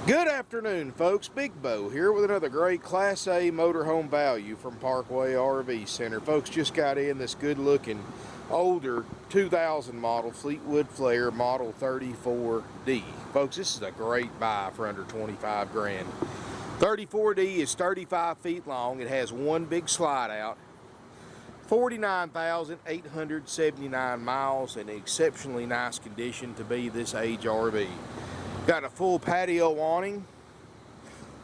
Good afternoon, folks. Big Bo here with another great Class A motorhome value from Parkway RV Center. Folks, just got in this good-looking, older 2000 model Fleetwood Flair Model 34D. Folks, this is a great buy for under 25 grand. 34D is 35 feet long. It has one big slide out. 49,879 miles in exceptionally nice condition to be this age RV. Got a full patio awning.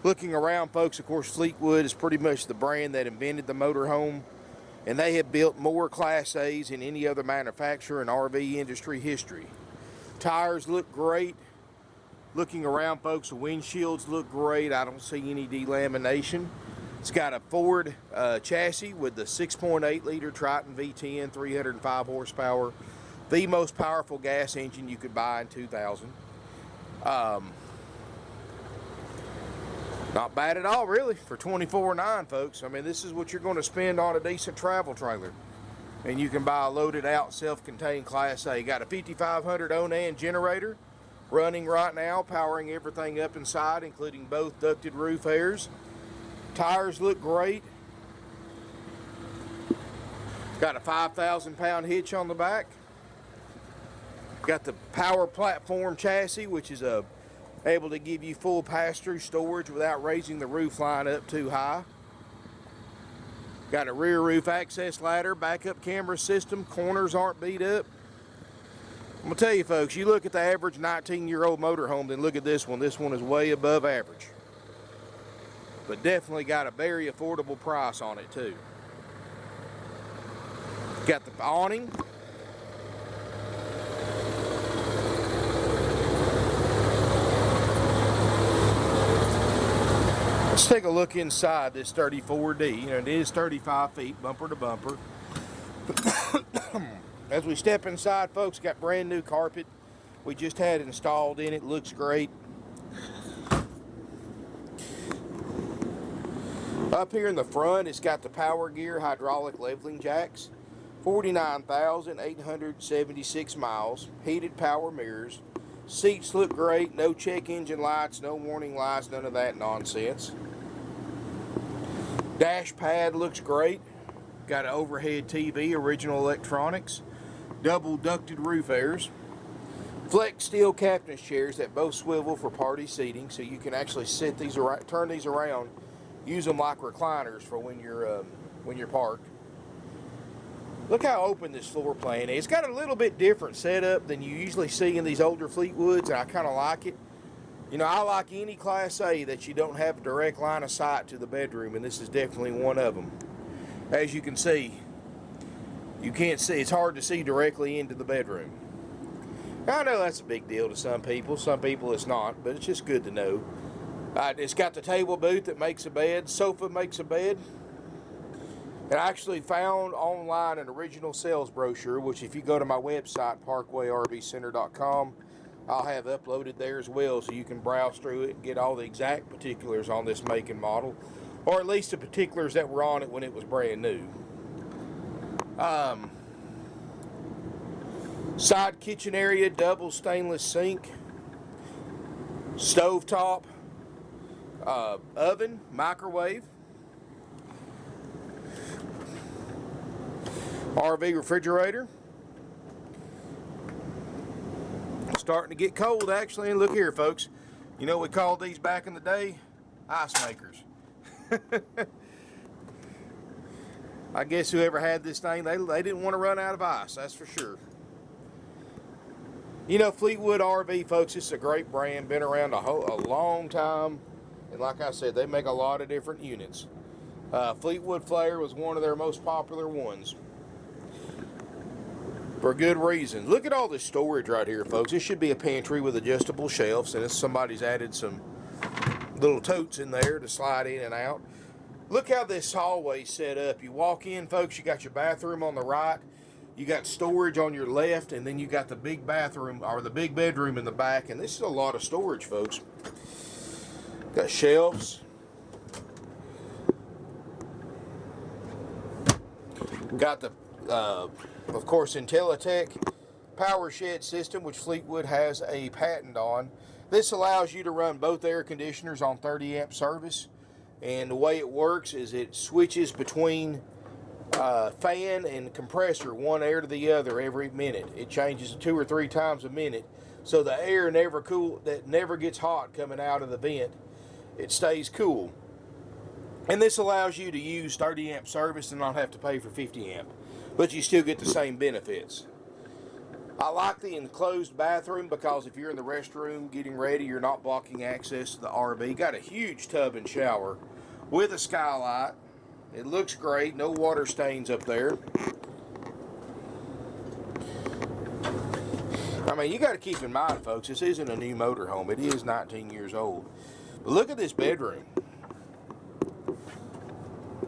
Looking around, folks, of course, Fleetwood is pretty much the brand that invented the motorhome, and they have built more Class A's than any other manufacturer in RV industry history. Tires look great. Looking around, folks, the windshields look great. I don't see any delamination. It's got a Ford chassis with the 6.8 liter Triton V10, 305 horsepower, the most powerful gas engine you could buy in 2000. Not bad at all, really, for $24,900, folks. I mean, this is what you're going to spend on a decent travel trailer. And you can buy a loaded out, self-contained Class A. Got a 5500 Onan generator running right now, powering everything up inside, including both ducted roof airs. Tires look great. Got a 5,000-pound hitch on the back. Got the power platform chassis, which is able to give you full pass-through storage without raising the roof line up too high. Got a rear roof access ladder, backup camera system, corners aren't beat up. I'm going to tell you, folks, you look at the average 19-year-old motorhome, then look at this one. This one is way above average. But definitely got a very affordable price on it, too. Got the awning. Let's take a look inside this 34D. You know, it is 35 feet, bumper to bumper. As we step inside, folks, got brand new carpet. We just had installed in it. Looks great. Up here in the front, it's got the power gear hydraulic leveling jacks. 49,876 miles. Heated power mirrors. Seats look great. No check engine lights, no warning lights, none of that nonsense. Dash pad looks great. Got an overhead TV, original electronics. Double ducted roof airs. Flex steel captain's chairs that both swivel for party seating, so you can actually sit these around, turn these around, use them like recliners for when you're parked. Look how open this floor plan is. It's got a little bit different setup than you usually see in these older Fleetwoods, and I kind of like it. You know, I like any Class A that you don't have a direct line of sight to the bedroom, and this is definitely one of them. As you can see, you can't see. It's hard to see directly into the bedroom. I know that's a big deal to some people it's not, but it's just good to know. It's got the table boot that makes a bed, sofa makes a bed. And I actually found online an original sales brochure, which if you go to my website, parkwayrvcenter.com, I'll have uploaded there as well, so you can browse through it and get all the exact particulars on this make and model, or at least the particulars that were on it when it was brand new. Side kitchen area, double stainless sink, stovetop, oven, microwave, RV refrigerator. Starting to get cold, actually, and look here, folks. You know what we called these back in the day? Ice makers. I guess whoever had this thing, they didn't want to run out of ice, that's for sure. You know, Fleetwood RV, folks, it's a great brand, been around a long time, and like I said, they make a lot of different units. Fleetwood Flair was one of their most popular ones, for good reason. Look at all this storage right here, folks. This should be a pantry with adjustable shelves, and somebody's added some little totes in there to slide in and out. Look how this hallway's set up. You walk in, folks, you got your bathroom on the right, you got storage on your left, and then you got the big bathroom, or the big bedroom in the back, and this is a lot of storage, folks. Got shelves. Got the of course, IntelliTech power shed system, which Fleetwood has a patent on. This allows you to run both air conditioners on 30 amp service, and the way it works is it switches between fan and compressor, one air to the other every minute. It changes 2 or 3 times a minute, so the air never gets hot coming out of the vent. It stays cool. And this allows you to use 30 amp service and not have to pay for 50 amp, but you still get the same benefits. I like the enclosed bathroom because if you're in the restroom getting ready, you're not blocking access to the RV. Got a huge tub and shower with a skylight. It looks great, no water stains up there. I mean, you got to keep in mind, folks, this isn't a new motorhome. It is 19 years old. But look at this bedroom.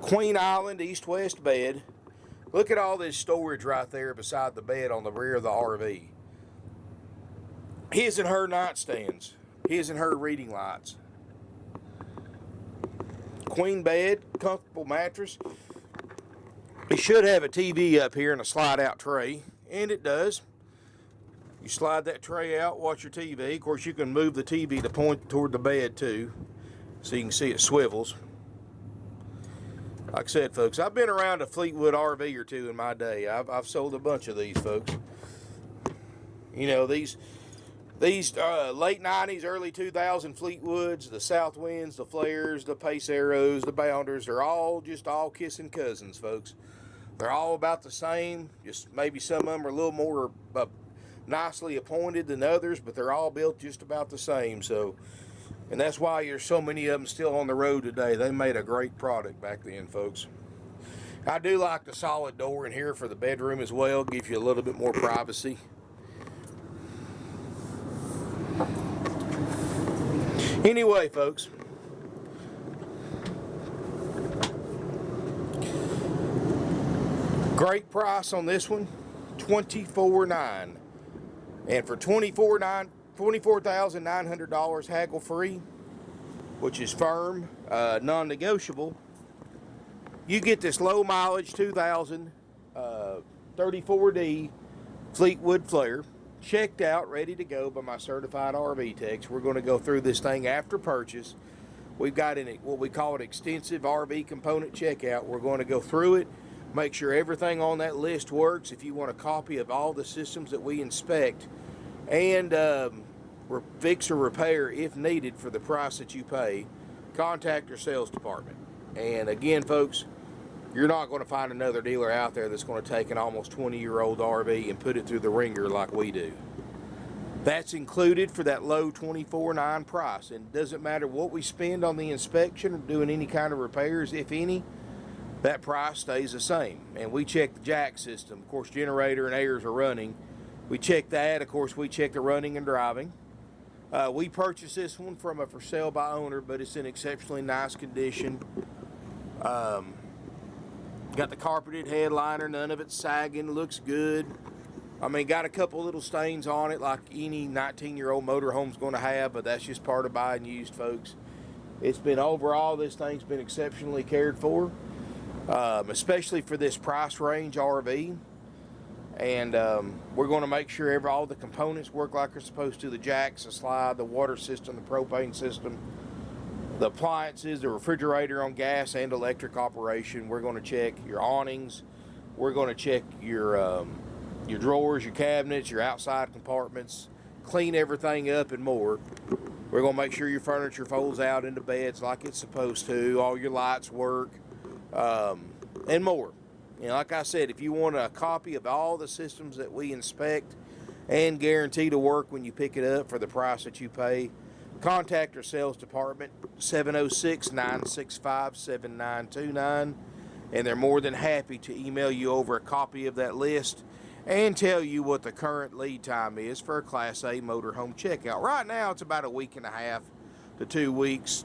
Queen Island east-west bed. Look at all this storage right there beside the bed on the rear of the RV. His and her nightstands. His and her reading lights. Queen bed, comfortable mattress. It should have a TV up here and a slide-out tray, and it does. You slide that tray out, watch your TV. Of course, you can move the TV to point toward the bed too, so you can see it swivels. Like I said, folks, I've been around a Fleetwood RV or two in my day. I've sold a bunch of these, folks. You know, these late 90s, early 2000 Fleetwoods, the Southwinds, the Flairs, the Paceros, the Bounders, they're all kissing cousins, folks. They're all about the same. Just maybe some of them are a little more nicely appointed than others, but they're all built just about the same. So, and that's why there's so many of them still on the road today. They made a great product back then, folks. I do like the solid door in here for the bedroom as well. Gives you a little bit more privacy. Anyway, folks, great price on this one, $24,900. And for $24,900 haggle free, which is firm, non-negotiable, you get this low mileage 2000 34D Fleetwood Flair, checked out, ready to go by my certified RV techs. We're going to go through this thing after purchase. We've got what we call an extensive RV component checkout. We're going to go through it, make sure everything on that list works. If you want a copy of all the systems that we inspect, and fix or repair if needed for the price that you pay, contact your sales department. And again, folks, you're not going to find another dealer out there that's going to take an almost 20-year-old RV and put it through the ringer like we do. That's included for that low $24,900 price. And it doesn't matter what we spend on the inspection or doing any kind of repairs, if any, that price stays the same. And we check the jack system. Of course, generator and airs are running. We check that. Of course, we check the running and driving. We purchased this one from a for sale by owner, but it's in exceptionally nice condition. Got the carpeted headliner, none of it sagging, looks good. I mean, got a couple little stains on it like any 19-year-old motorhome's going to have, but that's just part of buying used, folks. It's been overall, this thing's been exceptionally cared for, especially for this price range RV. And we're going to make sure all the components work like they're supposed to. The jacks, the slide, the water system, the propane system, the appliances, the refrigerator on gas and electric operation. We're going to check your awnings. We're going to check your drawers, your cabinets, your outside compartments, clean everything up and more. We're going to make sure your furniture folds out into beds like it's supposed to, all your lights work, and more. You know, like I said, if you want a copy of all the systems that we inspect and guarantee to work when you pick it up for the price that you pay, contact our sales department, 706-965-7929, and they're more than happy to email you over a copy of that list and tell you what the current lead time is for a Class A motorhome checkout. Right now, it's about a week and a half to 2 weeks,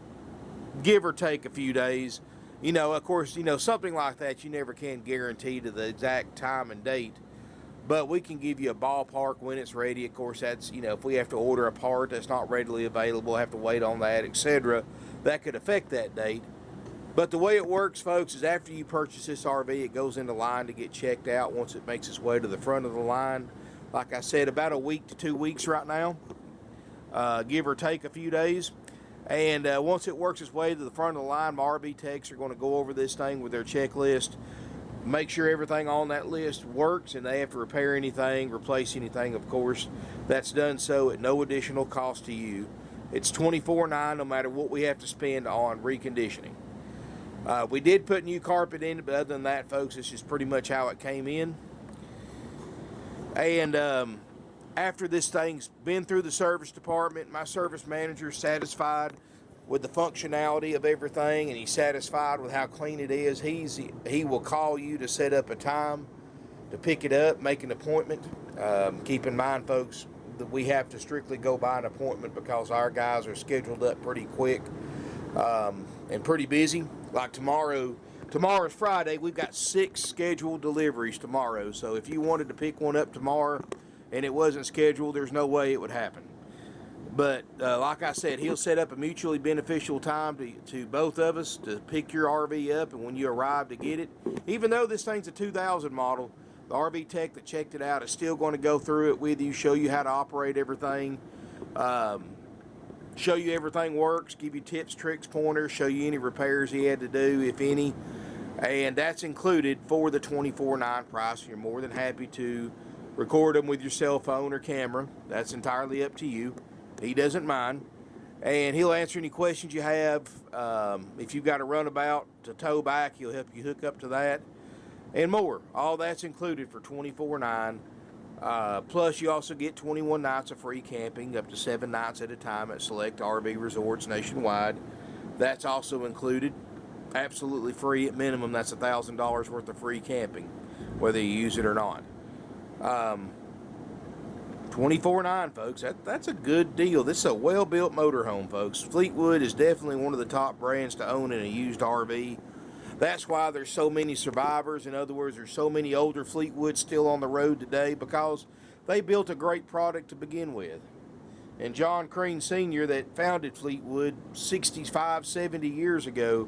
give or take a few days. You know, of course, you know, something like that you never can guarantee to the exact time and date, but we can give you a ballpark when it's ready. Of course, that's, you know, if we have to order a part that's not readily available, have to wait on that, etc., that could affect that date. But the way it works, folks, is after you purchase this RV, it goes into line to get checked out once it makes its way to the front of the line. Like I said, about a week to 2 weeks right now. give or take a few days. And once it works its way to the front of the line, my RV techs are going to go over this thing with their checklist, make sure everything on that list works, and they have to repair anything, replace anything, of course. That's done so at no additional cost to you. It's $24.9 no matter what we have to spend on reconditioning. We did put new carpet in it, but other than that, folks, it's just pretty much how it came in. And after this thing's been through the service department, my service manager is satisfied with the functionality of everything, and he's satisfied with how clean it is. He will call you to set up a time to pick it up, make an appointment. Keep in mind, folks, that we have to strictly go by an appointment because our guys are scheduled up pretty quick and pretty busy. Like tomorrow's Friday, we've got 6 scheduled deliveries tomorrow. So if you wanted to pick one up tomorrow and it wasn't scheduled, there's no way it would happen. But like I said, he'll set up a mutually beneficial time to both of us to pick your RV up, and when you arrive to get it, even though this thing's a 2000 model, the RV tech that checked it out is still going to go through it with you, show you how to operate everything, show you everything works, give you tips, tricks, pointers, show you any repairs he had to do, if any. And that's included for the $24.9 price. You're more than happy to record them with your cell phone or camera. That's entirely up to you. He doesn't mind. And he'll answer any questions you have. If you've got a runabout to tow back, he'll help you hook up to that. And more. All that's included for $24.9. Plus, you also get 21 nights of free camping, up to 7 nights at a time at select RV resorts nationwide. That's also included. Absolutely free at minimum. That's $1,000 worth of free camping, whether you use it or not. $24.9, folks. That's a good deal. This is a well-built motorhome, folks. Fleetwood is definitely one of the top brands to own in a used RV. That's why there's so many survivors. In other words, there's so many older Fleetwoods still on the road today because they built a great product to begin with. And John Crean Sr., that founded Fleetwood 65, 70 years ago,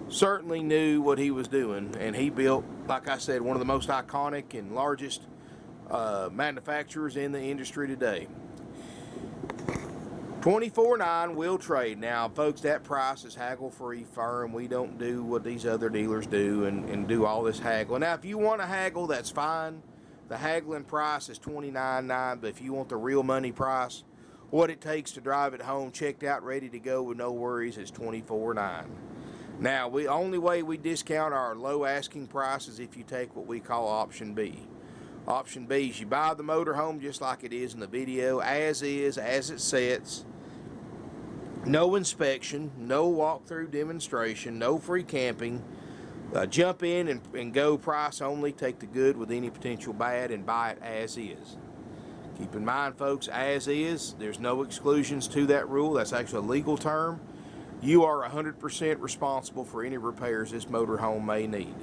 certainly knew what he was doing. And he built, like I said, one of the most iconic and largest manufacturers in the industry today. $24.9 will trade. Now, folks, that price is haggle-free, firm. We don't do what these other dealers do and do all this haggling. Now, if you want to haggle, that's fine. The haggling price is $29.9, but if you want the real money price, what it takes to drive it home, checked out, ready to go with no worries, is $24.9. Now, the only way we discount our low asking price is if you take what we call option B. Option B is you buy the motorhome just like it is in the video, as is, as it sits. No inspection, no walkthrough demonstration, no free camping. Jump in and go price only. Take the good with any potential bad and buy it as is. Keep in mind, folks, as is, there's no exclusions to that rule. That's actually a legal term. You are 100% responsible for any repairs this motorhome may need.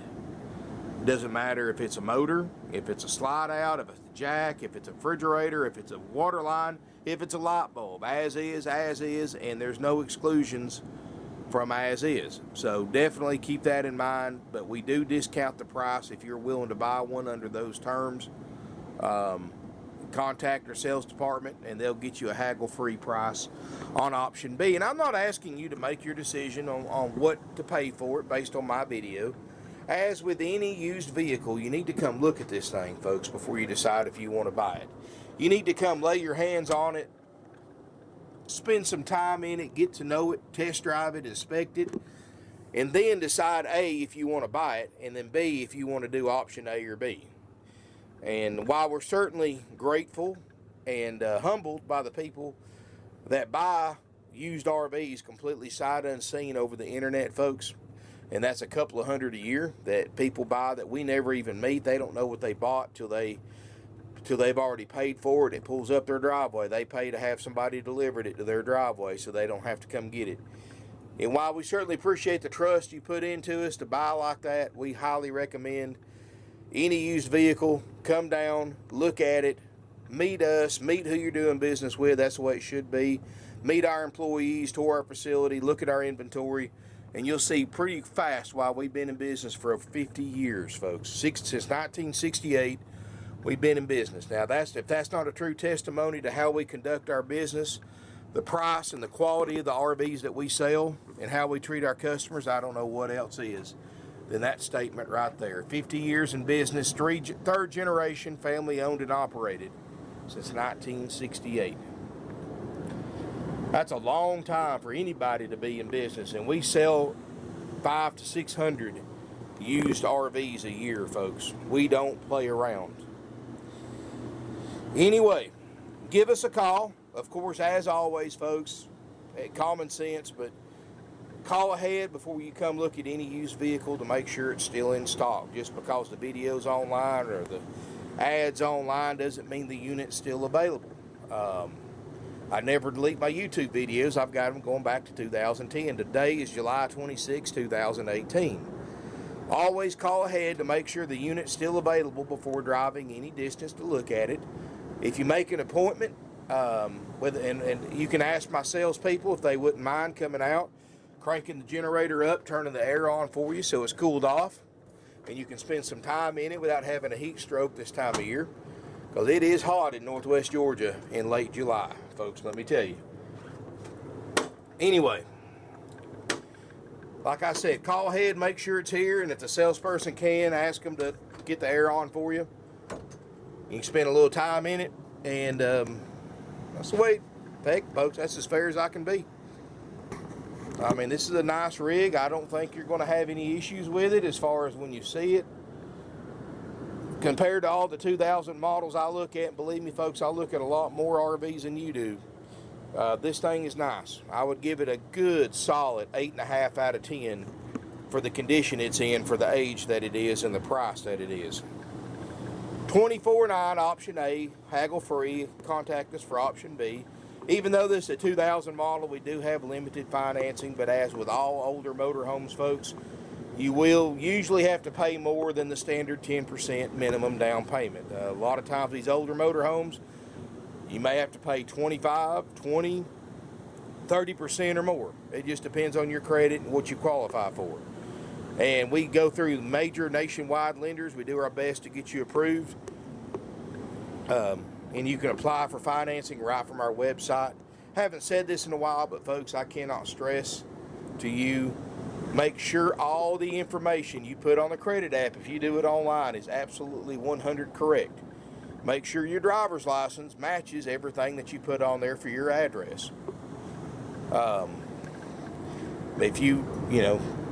It doesn't matter if it's a motor, if it's a slide out, if it's a jack, if it's a refrigerator, if it's a water line, if it's a light bulb. As is, and there's no exclusions from as is. So definitely keep that in mind, but we do discount the price if you're willing to buy one under those terms. Contact our sales department and they'll get you a haggle-free price on option B. And I'm not asking you to make your decision on what to pay for it based on my video. As with any used vehicle, you need to come look at this thing, folks, before you decide if you want to buy it. You need to come lay your hands on it, spend some time in it, get to know it, test drive it, inspect it, and then decide A, if you want to buy it, and then B, if you want to do option A or B. And while we're certainly grateful and humbled by the people that buy used RVs completely sight unseen over the internet, folks, and that's a couple of hundred a year that people buy that we never even meet. They don't know what they bought till they've already paid for it. It pulls up their driveway. They pay to have somebody deliver it to their driveway so they don't have to come get it. And while we certainly appreciate the trust you put into us to buy like that, we highly recommend any used vehicle, come down, look at it, meet us, meet who you're doing business with. That's the way it should be. Meet our employees, tour our facility, look at our inventory, and you'll see pretty fast why we've been in business for 50 years, folks. Since 1968, we've been in business. Now, if that's not a true testimony to how we conduct our business, the price and the quality of the RVs that we sell and how we treat our customers, I don't know what else is than that statement right there. 50 years in business, third generation, family owned and operated since 1968. That's a long time for anybody to be in business, and we sell 500 to 600 used RVs a year, folks. We don't play around. Anyway, give us a call. Of course, as always, folks, common sense, but call ahead before you come look at any used vehicle to make sure it's still in stock. Just because the video's online or the ads online doesn't mean the unit's still available. I never delete my YouTube videos. I've got them going back to 2010. Today is July 26, 2018. Always call ahead to make sure the unit's still available before driving any distance to look at it. If you make an appointment, and you can ask my salespeople if they wouldn't mind coming out, cranking the generator up, turning the air on for you so it's cooled off, and you can spend some time in it without having a heat stroke this time of year, because it is hot in northwest Georgia in late July, folks, let me tell you. Anyway, like I said, call ahead, make sure it's here, and if the salesperson can, ask them to get the air on for you. You can spend a little time in it, and that's the way, heck, folks, that's as fair as I can be. I mean, this is a nice rig. I don't think you're going to have any issues with it as far as when you see it. Compared to all the 2000 models I look at, and believe me, folks, I look at a lot more RVs than you do. This thing is nice. I would give it a good, solid 8.5 out of 10 for the condition it's in, for the age that it is, and the price that it is. $24,900 option A, haggle free. Contact us for option B. Even though this is a 2000 model, we do have limited financing, but as with all older motorhomes, folks, you will usually have to pay more than the standard 10% minimum down payment. A lot of times these older motorhomes, you may have to pay 25, 20, 30% or more. It just depends on your credit and what you qualify for. And we go through major nationwide lenders. We do our best to get you approved. And you can apply for financing right from our website. Haven't said this in a while, but folks, I cannot stress to you, make sure all the information you put on the credit app, if you do it online, is absolutely 100 correct. Make sure your driver's license matches everything that you put on there for your address. If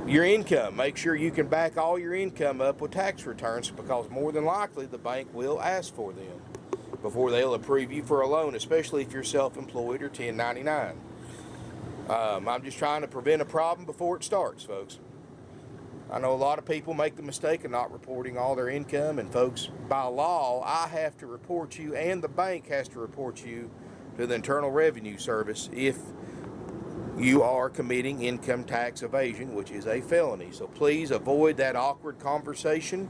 your income, make sure you can back all your income up with tax returns, because more than likely the bank will ask for them before they'll approve you for a loan, especially if you're self-employed or 1099. I'm just trying to prevent a problem before it starts, folks. I know a lot of people make the mistake of not reporting all their income, and folks, by law, I have to report you, and the bank has to report you to the Internal Revenue Service if you are committing income tax evasion, which is a felony. So please avoid that awkward conversation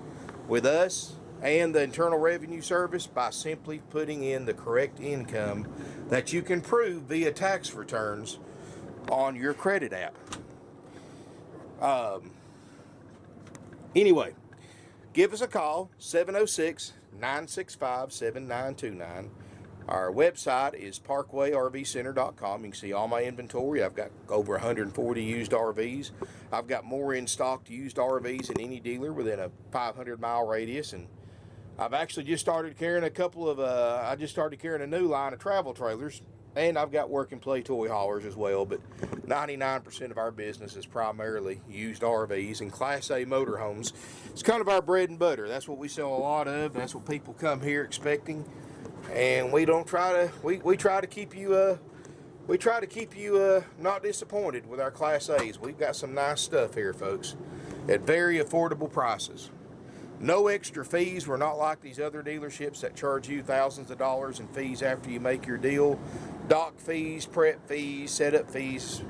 with us and the Internal Revenue Service by simply putting in the correct income that you can prove via tax returns on your credit app. Anyway, give us a call, 706-965-7929. Our website is parkwayrvcenter.com. You can see all my inventory. I've got over 140 used RVs. I've got more in stock used RVs than any dealer within a 500-mile radius, and I've actually just started carrying I just started carrying a new line of travel trailers, and I've got work and play toy haulers as well, but 99% of our business is primarily used RVs and Class A motorhomes. It's kind of our bread and butter. That's what we sell a lot of. That's what people come here expecting, and we try to keep you not disappointed with our Class A's. We've got some nice stuff here, folks, at very affordable prices. No extra fees. We're not like these other dealerships that charge you thousands of dollars in fees after you make your deal. Dock fees, prep fees, setup fees,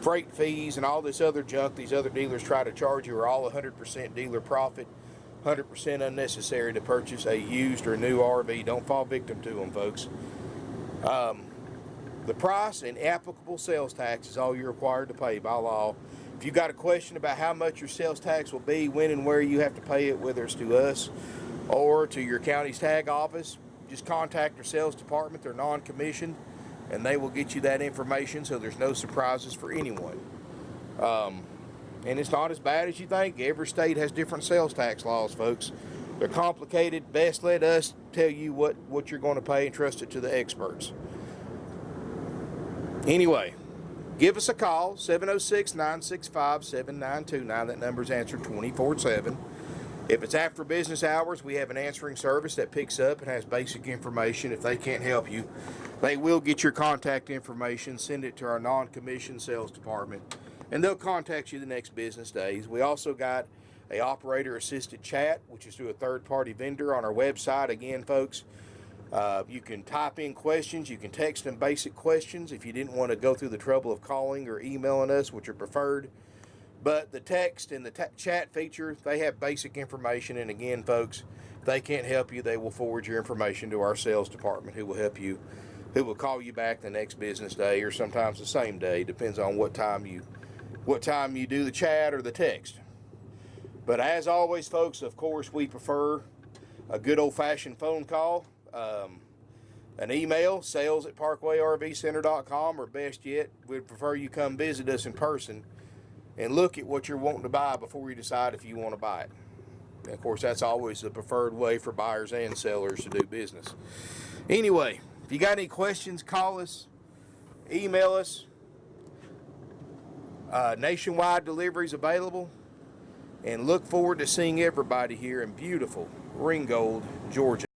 freight fees, and all this other junk these other dealers try to charge you are all 100% dealer profit, 100% unnecessary to purchase a used or new RV. Don't fall victim to them, folks. The price and applicable sales tax is all you're required to pay by law. If you got a question about how much your sales tax will be, when and where you have to pay it, whether it's to us or to your county's tag office, just contact our sales department. They're non-commissioned, and they will get you that information, so there's no surprises for anyone. And it's not as bad as you think. Every state has different sales tax laws, folks. They're complicated. Best let us tell you what you're going to pay and trust it to the experts. Anyway, give us a call, 706-965-7929. That number's answered 24/7. If it's after business hours, we have an answering service that picks up and has basic information. If they can't help you, they will get your contact information, send it to our non-commissioned sales department, and they'll contact you the next business days. We also got a operator-assisted chat, which is through a third-party vendor on our website. Again, folks, you can type in questions. You can text them basic questions if you didn't want to go through the trouble of calling or emailing us, which are preferred. But the text and the chat feature, they have basic information. And again, folks, if they can't help you, they will forward your information to our sales department, who will help you, who will call you back the next business day, or sometimes the same day. Depends on what time you do the chat or the text. But as always, folks, of course, we prefer a good old-fashioned phone call, an email, sales@parkwayrvcenter.com, or best yet, we'd prefer you come visit us in person and look at what you're wanting to buy before you decide if you want to buy it. And of course, that's always the preferred way for buyers and sellers to do business. Anyway, if you got any questions, call us, email us. Nationwide deliveries available. And look forward to seeing everybody here in beautiful Ringgold, Georgia.